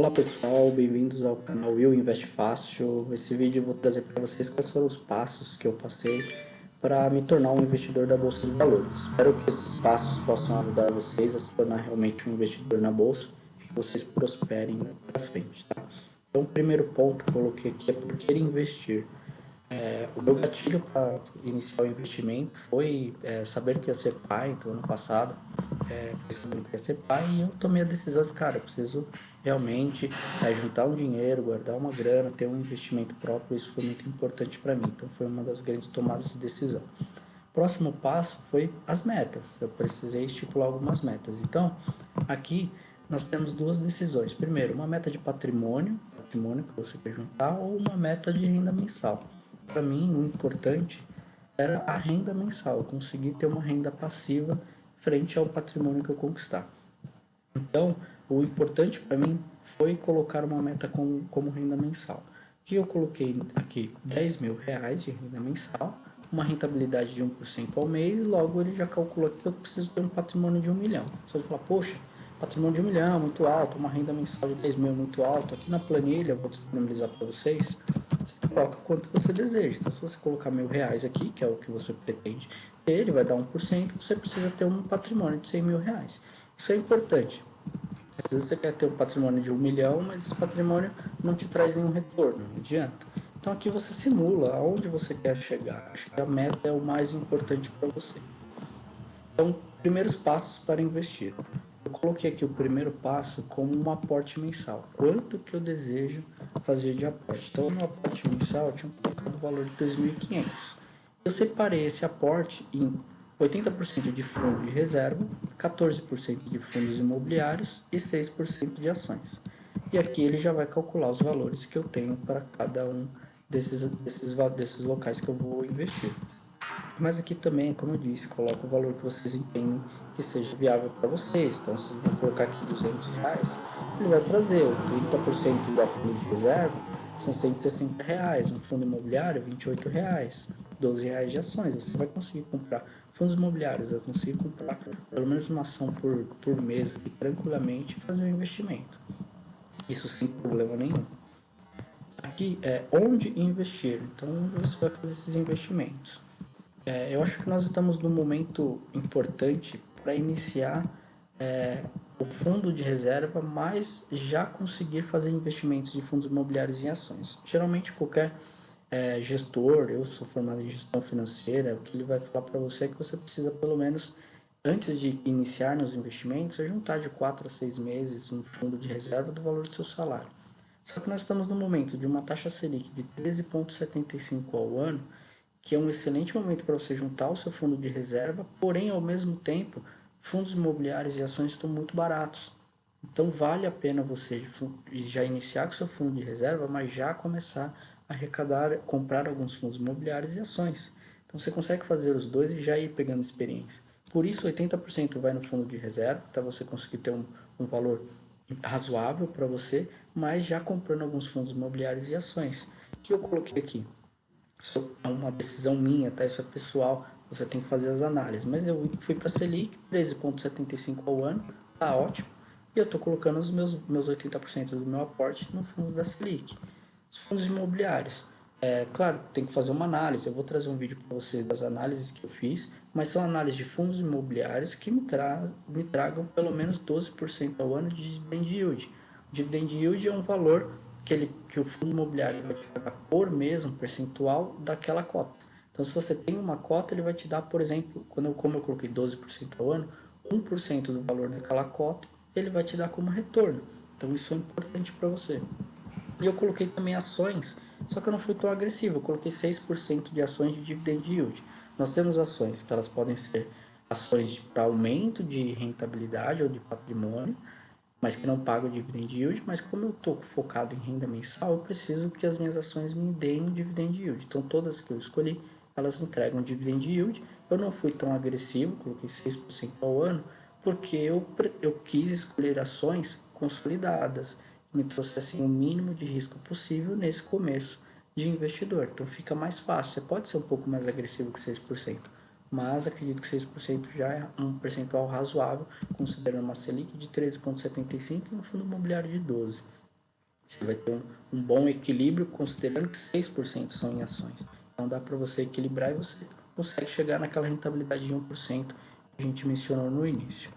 Olá pessoal, bem-vindos ao canal Will Invest Fácil. Nesse vídeo eu vou trazer para vocês quais foram os passos que eu passei para me tornar um investidor da Bolsa de Valores. Espero que esses passos possam ajudar vocês a se tornar realmente um investidor na Bolsa e que vocês prosperem para frente, tá? Então, o primeiro ponto que eu coloquei aqui é por que investir. O meu gatilho para iniciar o investimento foi saber que ia ser pai, então ano passado, foi sabendo que ia ser pai e eu tomei a decisão de, cara, eu preciso realmente juntar um dinheiro, guardar uma grana, ter um investimento próprio, isso foi muito importante para mim, então foi uma das grandes tomadas de decisão. Próximo passo foi as metas, eu precisei estipular algumas metas, então aqui nós temos duas decisões, primeiro, uma meta de patrimônio que você quer juntar, ou uma meta de renda mensal. Para mim, o importante era a renda mensal, eu conseguir ter uma renda passiva frente ao patrimônio que eu conquistar. Então, o importante para mim foi colocar uma meta como renda mensal. Que eu coloquei aqui R$ 10.000 de renda mensal, uma rentabilidade de 1% ao mês, e logo ele já calculou que eu preciso ter um patrimônio de 1 milhão. Só de falar, poxa, patrimônio de 1 milhão, muito alto, uma renda mensal de 10 mil, muito alto. Aqui na planilha, eu vou disponibilizar para vocês, você coloca quanto você deseja. Então, se você colocar R$ 1.000 aqui, que é o que você pretende ter, ele vai dar 1%, você precisa ter um patrimônio de R$ 100.000. Isso é importante. Às vezes você quer ter um patrimônio de 1 milhão, mas esse patrimônio não te traz nenhum retorno, não adianta. Então aqui você simula aonde você quer chegar. Acho que a meta é o mais importante para você. Então, primeiros passos para investir. Eu coloquei aqui o primeiro passo como um aporte mensal. Quanto que eu desejo fazer de aporte? Então, no aporte mensal, eu tinha colocado o valor de 2.500. Eu separei esse aporte em 80% de fundo de reserva, 14% de fundos imobiliários e 6% de ações. E aqui ele já vai calcular os valores que eu tenho para cada um desses locais que eu vou investir. Mas aqui também, como eu disse, coloca o valor que vocês entendem que seja viável para vocês. Então, se eu vou colocar aqui R$ 200, ele vai trazer o 30% da fundo de reserva, são R$ 160. Um fundo imobiliário, R$ 28. R$ 12 de ações. Você vai conseguir comprar fundos imobiliários, vai conseguir comprar pelo menos uma ação por mês e tranquilamente fazer um investimento. Isso sem problema nenhum. Aqui é onde investir. Então, onde você vai fazer esses investimentos? Eu acho que nós estamos num momento importante para iniciar o fundo de reserva, mas já conseguir fazer investimentos de fundos imobiliários em ações. Geralmente qualquer gestor, eu sou formado em gestão financeira, o que ele vai falar para você é que você precisa pelo menos, antes de iniciar nos investimentos, juntar de 4 a 6 meses um fundo de reserva do valor do seu salário. Só que nós estamos no momento de uma taxa Selic de 13,75 ao ano, que é um excelente momento para você juntar o seu fundo de reserva, porém, ao mesmo tempo, fundos imobiliários e ações estão muito baratos. Então, vale a pena você já iniciar com o seu fundo de reserva, mas já começar a arrecadar, comprar alguns fundos imobiliários e ações. Então, você consegue fazer os dois e já ir pegando experiência. Por isso, 80% vai no fundo de reserva, para você conseguir ter um valor razoável para você, mas já comprando alguns fundos imobiliários e ações, que eu coloquei aqui. Isso é uma decisão minha, tá? Isso é pessoal, você tem que fazer as análises. Mas eu fui para a Selic, 13,75 ao ano, tá ótimo. E eu estou colocando os meus 80% do meu aporte no fundo da Selic. Os fundos imobiliários. Claro, tem que fazer uma análise. Eu vou trazer um vídeo para vocês das análises que eu fiz, mas são análises de fundos imobiliários que me tragam pelo menos 12% ao ano de dividend yield. O dividend yield é um valor que o fundo imobiliário vai te pagar por mês, um percentual daquela cota. Então, se você tem uma cota, ele vai te dar, por exemplo, como eu coloquei 12% ao ano, 1% do valor daquela cota, ele vai te dar como retorno. Então, isso é importante para você. E eu coloquei também ações, só que eu não fui tão agressivo, eu coloquei 6% de ações de dividend yield. Nós temos ações que elas podem ser ações para aumento de rentabilidade ou de patrimônio, mas que não pagam dividend yield, mas como eu estou focado em renda mensal, eu preciso que as minhas ações me deem um dividend yield. Então, todas que eu escolhi, elas entregam dividend yield. Eu não fui tão agressivo, coloquei 6% ao ano, porque eu quis escolher ações consolidadas, que me trouxessem o mínimo de risco possível nesse começo de investidor. Então, fica mais fácil. Você pode ser um pouco mais agressivo que 6%, mas acredito que 6% já é um percentual razoável, considerando uma Selic de 13,75 e um fundo imobiliário de 12. Você vai ter um bom equilíbrio, considerando que 6% são em ações. Então dá para você equilibrar e você consegue chegar naquela rentabilidade de 1% que a gente mencionou no início.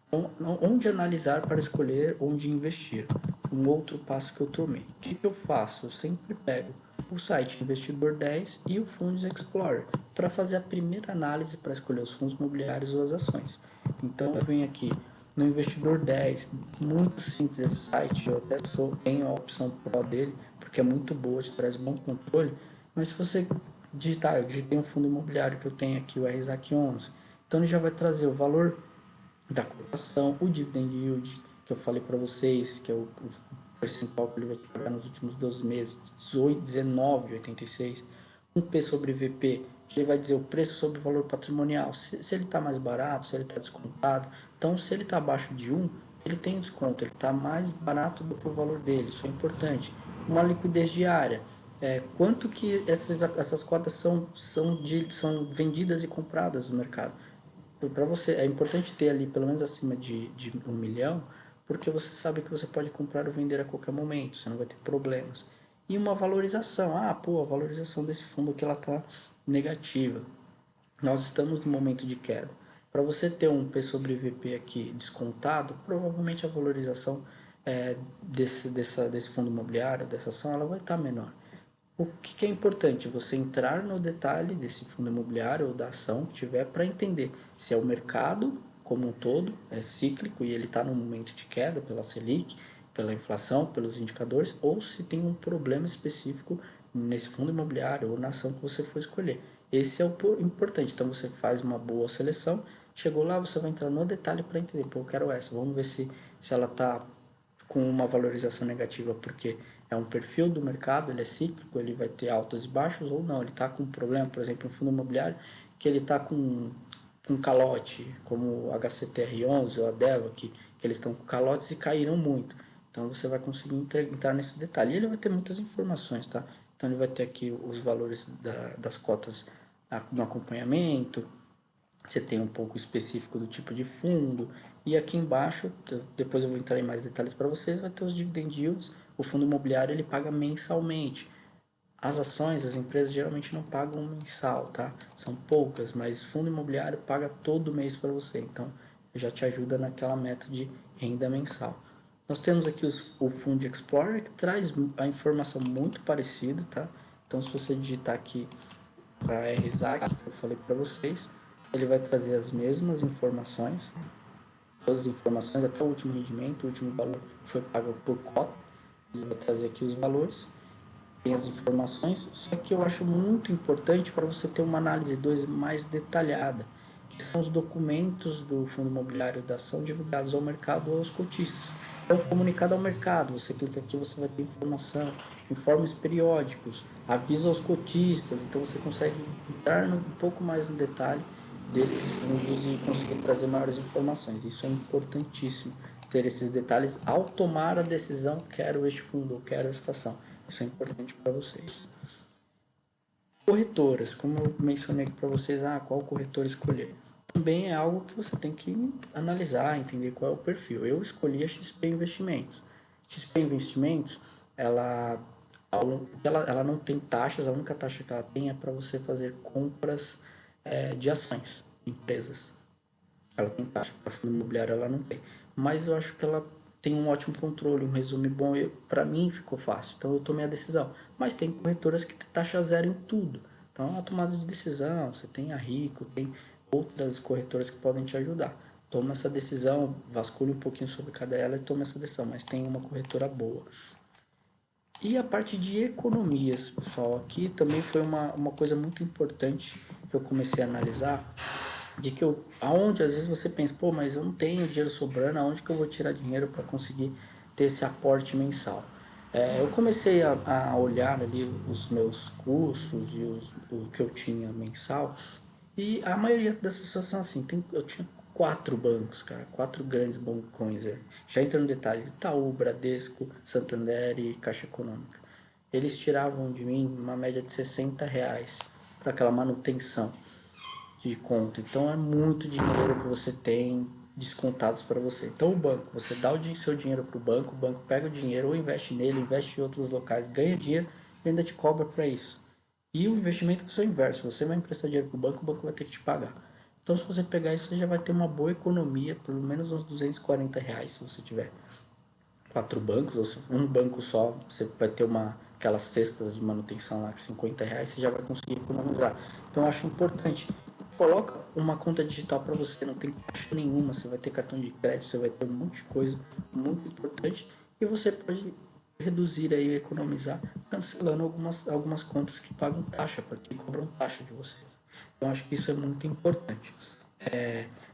Então, onde analisar para escolher onde investir? Um outro passo que eu tomei. O que eu faço? Eu sempre pego o site Investidor 10 e o Fundos Explorer para fazer a primeira análise para escolher os fundos imobiliários ou as ações. Então eu venho aqui no Investidor 10, muito simples esse site, eu até tenho a opção Pro dele, porque é muito boa, te traz bom controle, mas se você digitar, eu digitei um fundo imobiliário que eu tenho aqui, o RSAC 11, então ele já vai trazer o valor da cotação, o dividend yield, que eu falei para vocês, que é o percentual que ele vai te pagar nos últimos 12 meses, 19,86, um P sobre VP, que ele vai dizer o preço sobre o valor patrimonial, se ele está mais barato, se ele está descontado. Então, se ele está abaixo de 1, ele tem desconto, ele está mais barato do que o valor dele, isso é importante. Uma liquidez diária, quanto que essas cotas são vendidas e compradas no mercado. Para você, é importante ter ali pelo menos acima de 1 milhão, porque você sabe que você pode comprar ou vender a qualquer momento, você não vai ter problemas. E uma valorização, a valorização desse fundo aqui ela está negativa. Nós estamos no momento de queda. Para você ter um P sobre VP aqui descontado, provavelmente a valorização desse fundo imobiliário, dessa ação, ela vai estar menor. O que é importante? Você entrar no detalhe desse fundo imobiliário ou da ação que tiver para entender se é o mercado como um todo, é cíclico e ele está num momento de queda pela Selic, pela inflação, pelos indicadores, ou se tem um problema específico nesse fundo imobiliário ou na ação que você for escolher. Esse é o importante. Então você faz uma boa seleção, chegou lá, você vai entrar no detalhe para entender, pô, eu quero essa, vamos ver se ela está com uma valorização negativa, porque é um perfil do mercado, ele é cíclico, ele vai ter altas e baixos, ou não, ele está com um problema, por exemplo, um fundo imobiliário, que ele está com calote, como o HCTR11 ou a Deva, que eles estão com calotes e caíram muito. Então você vai conseguir entrar nesse detalhe. E ele vai ter muitas informações, tá? Então ele vai ter aqui os valores das cotas no acompanhamento, você tem um pouco específico do tipo de fundo, e aqui embaixo, depois eu vou entrar em mais detalhes para vocês, vai ter os dividend yields. O fundo imobiliário ele paga mensalmente. As ações, as empresas geralmente não pagam mensal, tá? São poucas, mas fundo imobiliário paga todo mês para você, então já te ajuda naquela meta de renda mensal. Nós temos aqui o Fund Explorer, que traz a informação muito parecida, tá? Então se você digitar aqui a RSAC, que eu falei para vocês, ele vai trazer as mesmas informações, todas as informações, até o último rendimento, o último valor foi pago por cota. Ele vai trazer aqui os valores, tem as informações, só que eu acho muito importante para você ter uma análise 2 mais detalhada, que são os documentos do fundo imobiliário da ação divulgados ao mercado ou aos cotistas. Então, comunicado ao mercado, você clica aqui, você vai ter informação, informes periódicos, aviso aos cotistas, então você consegue entrar um pouco mais no detalhe desses fundos e conseguir trazer maiores informações. Isso é importantíssimo, ter esses detalhes ao tomar a decisão, quero este fundo ou quero esta ação. Isso é importante para vocês. Corretoras, como eu mencionei aqui para vocês, qual corretora escolher? Também é algo que você tem que analisar, entender qual é o perfil. Eu escolhi a XP Investimentos. XP Investimentos, ela não tem taxas, a única taxa que ela tem é para você fazer compras de ações, de empresas. Ela tem taxa, para fundo imobiliário ela não tem. Mas eu acho que ela tem um ótimo controle, um resumo bom. Para mim ficou fácil, então eu tomei a decisão. Mas tem corretoras que tem taxa zero em tudo. Então é uma tomada de decisão. Você tem a Rico, tem outras corretoras que podem te ajudar. Toma essa decisão, vasculhe um pouquinho sobre cada ela e toma essa decisão. Mas tem uma corretora boa. E a parte de economias, pessoal, aqui também foi uma coisa muito importante que eu comecei a analisar, de que aonde às vezes você pensa, pô, mas eu não tenho dinheiro sobrando, aonde que eu vou tirar dinheiro para conseguir ter esse aporte mensal? Eu comecei a olhar ali os meus cursos e o que eu tinha mensal, e a maioria das pessoas são assim, eu tinha 4 bancos, cara, 4 grandes bancões. Já entrando no detalhe, Itaú, Bradesco, Santander e Caixa Econômica. Eles tiravam de mim uma média de R$ 60 para aquela manutenção de conta. Então é muito dinheiro que você tem descontados para você. Então o banco, você dá seu dinheiro para o banco pega o dinheiro ou investe nele, investe em outros locais, ganha dinheiro e ainda te cobra para isso. E o investimento é o seu inverso, você vai emprestar dinheiro para o banco vai ter que te pagar. Então se você pegar isso, você já vai ter uma boa economia, pelo menos uns R$ 240 se você tiver 4 bancos, ou se um banco só, você vai ter aquelas cestas de manutenção lá, que R$ 50 você já vai conseguir economizar. Então eu acho importante, coloca uma conta digital para você, não tem taxa nenhuma, você vai ter cartão de crédito, você vai ter um monte de coisa muito importante e você pode reduzir aí, economizar, cancelando algumas contas que pagam taxa, porque cobram taxa de você. Então acho que isso é muito importante.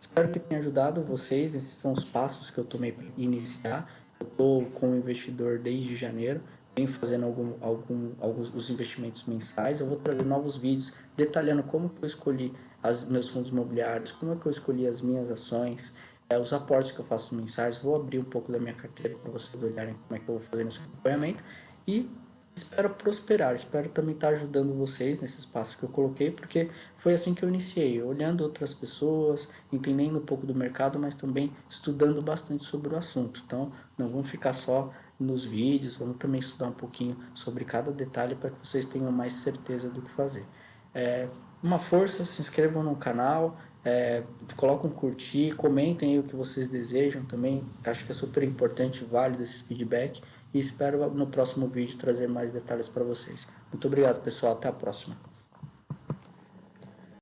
Espero que tenha ajudado vocês. Esses são os passos que eu tomei para iniciar. Eu estou com o investidor desde janeiro, venho fazendo alguns os investimentos mensais. Eu vou trazer novos vídeos detalhando como que eu escolhi meus fundos imobiliários, como é que eu escolhi as minhas ações, os aportes que eu faço mensais. Vou abrir um pouco da minha carteira para vocês olharem como é que eu vou fazer esse acompanhamento. E espero prosperar, espero também estar ajudando vocês nesses passos que eu coloquei, porque foi assim que eu iniciei, olhando outras pessoas, entendendo um pouco do mercado, mas também estudando bastante sobre o assunto. Então, não vamos ficar só nos vídeos, vamos também estudar um pouquinho sobre cada detalhe para que vocês tenham mais certeza do que fazer. Uma força, se inscrevam no canal, coloquem um curtir, comentem aí o que vocês desejam também, acho que é super importante, válido esse feedback e espero no próximo vídeo trazer mais detalhes para vocês. Muito obrigado, pessoal, até a próxima.